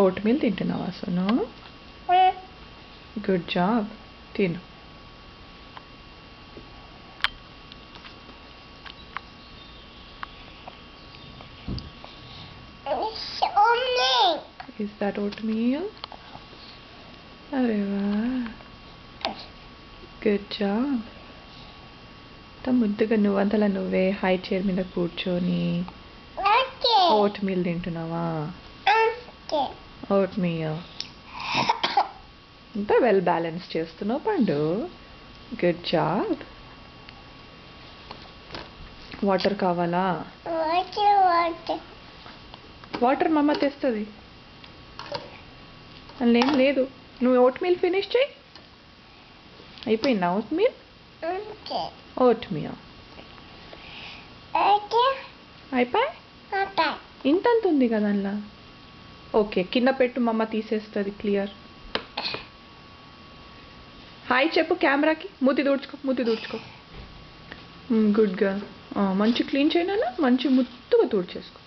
Vote meal తింటున్నావా Sonu? Good job. తిను. Is that oatmeal? అరే వా, గుడ్ జాబ్. ముద్దుగా నువ్వంతలా నువ్వే హై చైర్ మీద కూర్చొని ఓట్ మీల్ తింటున్నావా? ఓట్ మీల్ అంతా వెల్ బ్యాలెన్స్ చేస్తున్నావు పండు. Good job. వాటర్ కావాలా? వాటర్ మమ్మ తెస్తుంది. అందులో ఏం లేదు. నువ్వు ఓట్ మీల్ ఫినిష్ చేయి. అయిపోయిందా ఓట్ మీల్? ఓట్ మీల్ అయిపోయి ఇంత ఉంది కదా అందులో. ఓకే, కింద పెట్టు, మమ్మ తీసేస్తుంది. క్లియర్. హాయ్ చెప్పు కెమెరాకి. మూతి తుడుచుకో. Good girl. మంచి క్లీన్ చేయనా? మంచి ముద్దుగా తుడిచేసుకో.